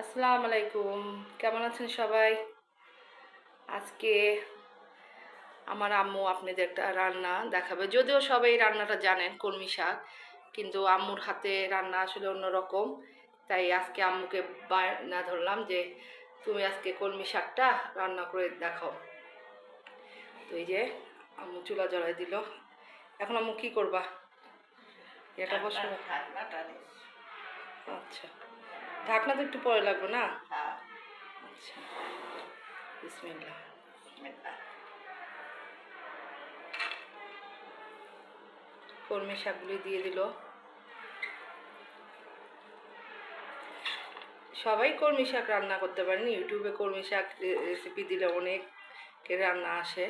আসসালামু আলাইকুম। কেমন আছেন সবাই? আজকে আমার আম্মু আপনাদের একটা রান্না দেখাবে। যদিও সবাই এই রান্নাটা জানেন, কলমি শাক। কিন্তু আম্মুর হাতে রান্না আসলে অন্যরকম। তাই আজকে আম্মুকে বায়না ধরলাম যে তুমি আজকে কলমি শাকটা রান্না করে দেখাও। তো এই যে আম্মু চুলা জ্বালায় দিল। এখন আম্মু কি করবা? এটা বসাবে? আচ্ছা, ঢাকনা তো একটু পরে লাগবে না? আচ্ছা, বিসমিল্লাহ। কলমি শাকগুলি দিয়ে দিল। সবাই কলমি শাক রান্না করতে পারেন, ইউটিউবে কলমি শাক রেসিপি দিলে অনেকের রান্না আসে।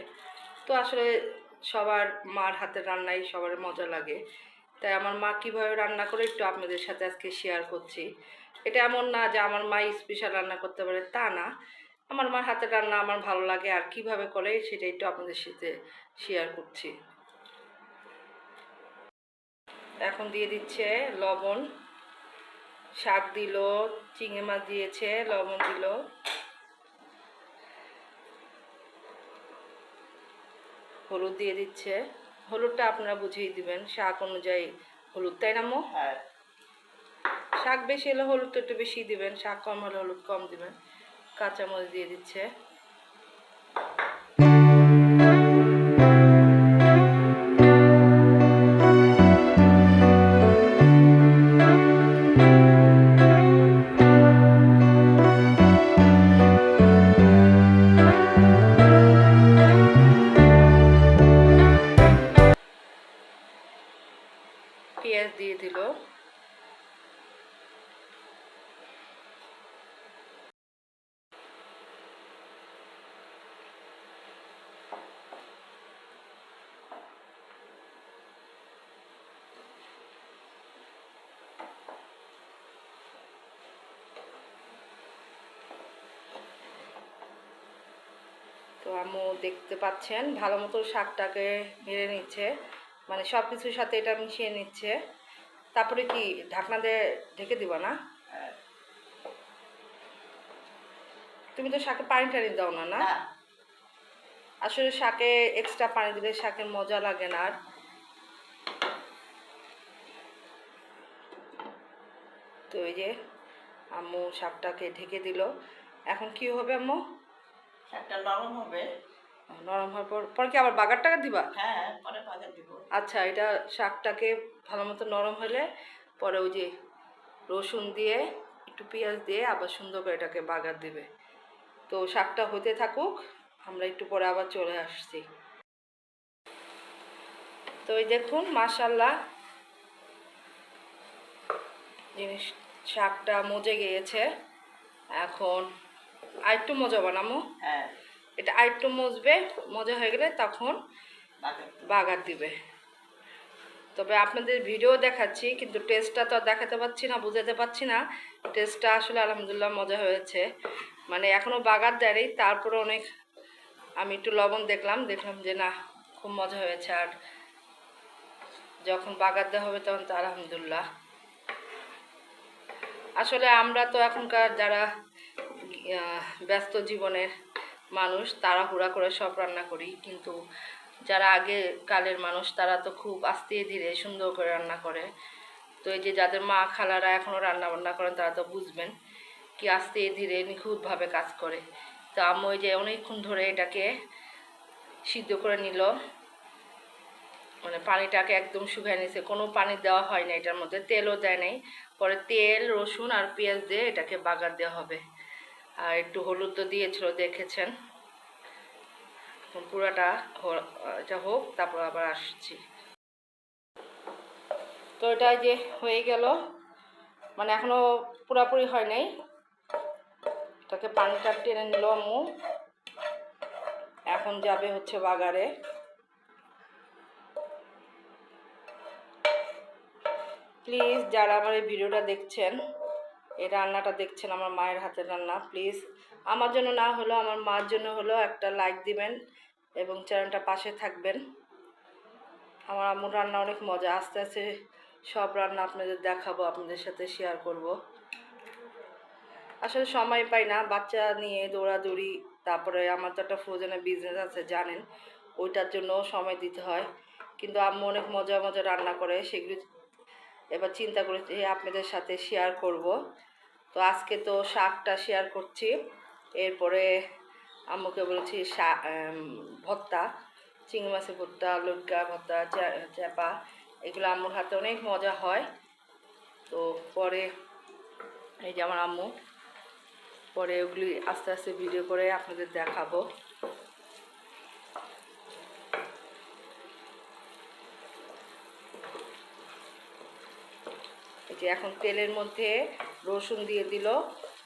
তো আসলে সবার মার হাতের রান্নাই সবার মজা লাগে। তাই আমার মা কীভাবে রান্না করে একটু আপনাদের সাথে আজকে শেয়ার করছি। এটা এমন না যে আমার মা স্পেশাল রান্না করতে পারে, তা না। আমার মার হাতের রান্না আমার ভালো লাগে, আর কিভাবে করে সেটা একটু আপনাদের সাথে শেয়ার করছি। এখন দিয়ে দিচ্ছে লবণ, শাক দিল, চিংড়ি মাছ দিয়েছে, লবণ দিল, হলুদ দিয়ে দিচ্ছে। হলুদটা আপনারা বুঝিয়ে দিবেন, শাক অনুযায়ী হলুদ, তাই না মো? হ্যাঁ, শাক বেশি হলে হলুদটা একটু বেশি দিবেন, শাক কম হলে হলুদ কম দিবেন। কাঁচামরিচ দিয়ে দিচ্ছে। পেঁয়াজ দিয়ে দিল। তো আম্মু দেখতে পাচ্ছেন ভালো মতো শাকটাকে নেড়ে নিচ্ছে, মানে সব কিছুর সাথে এটা মিশিয়ে নিচ্ছে। তারপরে কি ঢাকনা দিয়ে ঢেকে দিবা না? তুমি তো শাকে পানি টানি দাও না, না? আসলে শাকে এক্সট্রা পানি দিলে শাকের মজা লাগে না আর। তো এই যে আম্মু শাকটাকে ঢেকে দিল। এখন কি হবে আম্মু? শাকটা নরম হবে। নরম হওয়ার পর পর কি আবার বাগার টাকা দিবা? হ্যাঁ, পরে বাগার দিব। আচ্ছা, এটা শাকটাকে ভালো মতো নরম হলে পরে ওই যে রসুন দিয়ে একটু পেঁয়াজ দিয়ে আবার সুন্দর করে এটাকে বাগার দিবে। তো শাকটা হতে থাকুক, আমরা একটু পরে আবার চলে আসছি। তো এই দেখুন মাশাল্লাহ, জিনিস শাকটা মজে গিয়েছে। এখন আরেকটু মজা বানামো। হ্যাঁ, এটা আরেকটু মজবে, মজা হয়ে গেলে তখন বাগার দিবে। তবে আপনাদের ভিডিও দেখাচ্ছি, কিন্তু টেস্টটা তো দেখাতে পাচ্ছি না, বুঝাতে পারছি না। টেস্টটা আসলে আলহামদুলিল্লাহ মজা হয়েছে। মানে এখনও বাগার দেয়নি, তারপরে অনেক আমি একটু লবণ দেখলাম যে না, খুব মজা হয়েছে। আর যখন বাগার দেওয়া হবে তখন তো আলহামদুলিল্লাহ। আসলে আমরা তো এখনকার যারা ব্যস্ত জীবনের মানুষ, তাড়াহুড়া করে সব রান্না করি, কিন্তু যারা আগে কালের মানুষ তারা তো খুব আস্তে ধীরে সুন্দর করে রান্না করে। তো এই যে যাদের মা খালারা এখনও রান্না বান্না করেন তারা তো বুঝবেন কি আস্তে ধীরে নিখুঁতভাবে কাজ করে। তো আম্মু ওই যে অনেকক্ষণ ধরে এটাকে সিদ্ধ করে নিল, মানে পানিটাকে একদম শুকিয়ে নিছে, কোনো পানি দেওয়া হয় না, এটার মধ্যে তেলও দেয় নাই। পরে তেল, রসুন আর পেঁয়াজ দিয়ে এটাকে বাগার দেওয়া হবে। আর একটু হলুদ তো দিয়েছিল, দেখেছেন। পুরাটা এটা হোক, তারপর আবার আসছি। তো এটা যে হয়ে গেল, মানে এখনো পুরাপুরি হয় নাই, এটাকে পানিটা টেনে নিল আম্মু। এখন যাবে হচ্ছে বাগারে। প্লিজ যারা আমার এই ভিডিওটা দেখছেন, এই রান্নাটা দেখছেন, আমার মায়ের হাতের রান্না, প্লিজ আমার জন্য না হলেও আমার মার জন্য হলেও একটা লাইক দিবেন এবং চ্যানেলটা পাশে থাকবেন। আমার আম্মুর রান্না অনেক মজা, আস্তে আস্তে সব রান্না আপনাদের দেখাবো, আপনাদের সাথে শেয়ার করব। আসলে সময় পাই না, বাচ্চা নিয়ে দৌড়াদৌড়ি, তারপরে আমার তো একটা ফ্রোজেনের বিজনেস আছে জানেন, ওইটার জন্য সময় দিতে হয়। কিন্তু আম্মু অনেক মজা মজা রান্না করে, সেগুলি এবার চিন্তা করেছি আপনাদের সাথে শেয়ার করব। তো আজকে তো শাকটা শেয়ার করছি, এরপরে আম্মুকে বলেছি ভর্তা, চিংড়ি মাছের ভর্তা, লটকা ভর্তা, চ্যাপা, এগুলো আম্মুর হাতে অনেক মজা হয়। তো পরে এই যে আমার আম্মু, পরে ওগুলি আস্তে আস্তে ভিডিও করে আপনাদের দেখাবো। এই যে এখন তেলের মধ্যে রসুন দিয়ে দিল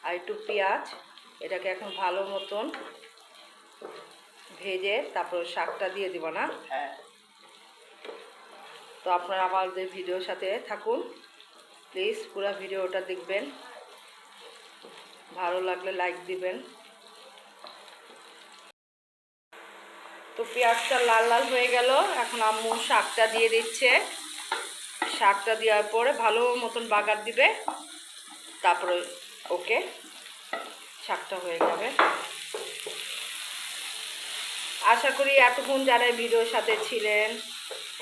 আর একটু পেঁয়াজ, এটাকে এখন ভালো মতন ভেজে তারপর শাকটা দিয়ে দিব না। হ্যাঁ, তো আপনারা আমাদের ভিডিওর সাথে থাকুন প্লিজ, পুরো ভিডিওটা দেখবেন, ভালো লাগলে লাইক দিবেন। তো পেঁয়াজটা লাল লাল হয়ে গেল, এখন আম্মু শাকটা দিয়ে দিচ্ছে। শাকটা দেওয়ার পরে ভালো মতন বাগার দিবে, তারপরে ওকে শাকটা হয়ে যাবে। আশা করি এতক্ষণ যারা ভিডিওর সাথে ছিলেন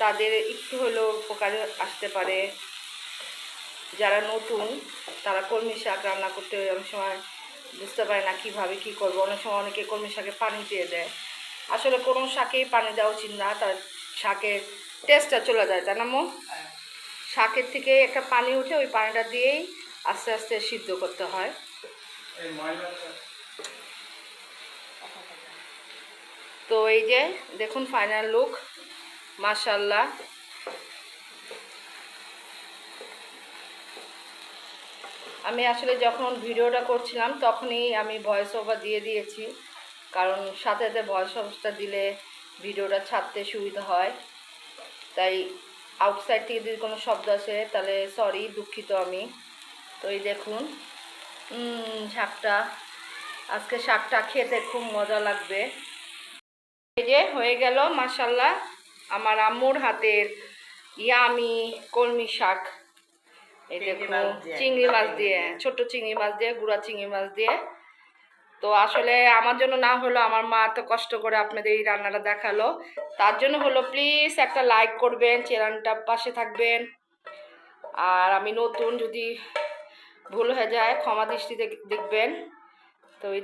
তাদের একটু হলেও উপকারে আসতে পারে। যারা নতুন তারা কলমি শাক রান্না করতে অনেক সময় বুঝতে পারে না কীভাবে কী করবো, অনেক সময় অনেকে কলমি শাকে পানি দিয়ে দেয়। আসলে কোনো শাকেই পানি দেওয়া উচিত না, তার শাকের টেস্টটা চলে যায়, তাই না মো? হ্যাঁ। শাকের থেকে একটা পানি উঠে ওই পানিটা দিয়েই আস্তে আস্তে সিদ্ধ করতে হয়। তো এই যে দেখুন ফাইনাল লুক, মাশাআল্লাহ। আমি আসলে যখন ভিডিওটা করছিলাম তখনই আমি ভয়েস ওভার দিয়ে দিয়েছি, কারণ সাথে সাথে ভয়েস ওভারটা দিলে ভিডিওটা ছাড়তে সুবিধা হয়। তাই আউটসাইড থেকে যদি কোনো শব্দ আসে তাহলে সরি, দুঃখিত আমি। তো এই দেখুন শাকটা, আজকে শাকটা খেতে খুব মজা লাগবে। এই যে হয়ে গেল মাশাআল্লাহ আমার আম্মুর হাতের ইয়ামি কলমি শাক। এই দেখুন চিংড়ি মাছ দিয়ে, ছোট চিংড়ি মাছ দিয়ে, গুঁড়া চিংড়ি মাছ দিয়ে। তো আসলে আমার জন্য না হলো, আমার মা এত কষ্ট করে আপনাদের এই রান্নাটা দেখালো, তার জন্য হলো। প্লিজ একটা লাইক করবেন, চ্যানেলটা পাশে থাকবেন। আর আমি নতুন, যদি ভুল হয়ে যায় ক্ষমা দৃষ্টিতে দেখবেন। তো এই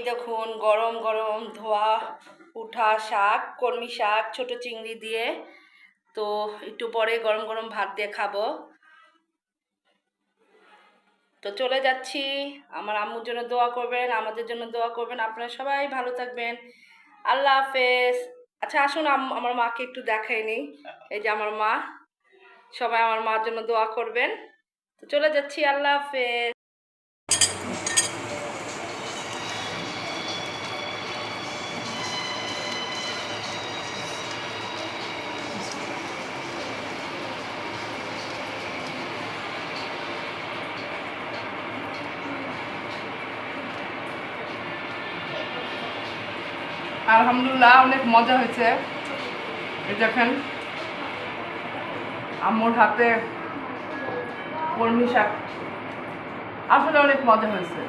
দেখুন গরম গরম ধোয়া উঠা শাক, কলমি শাক, ছোট চিংড়ি দিয়ে। তো একটু পরে গরম গরম ভাত দিয়ে খাবো। তো চলে যাচ্ছি, আমার আম্মুর জন্য দোয়া করবেন, আমাদের জন্য দোয়া করবেন, আপনারা সবাই ভালো থাকবেন। আল্লাহ হাফেজ। আচ্ছা আসুন আমার মাকে একটু দেখাই নিই। এই যে আমার মা, সবাই আমার মার জন্য দোয়া করবেন। তো চলে যাচ্ছি, আল্লাহ হাফেজ। আলহামদুলিল্লাহ অনেক মজা হয়েছে। এই দেখেন আম্মুর হাতে কলমি শাক, আসলে অনেক মজা হয়েছে।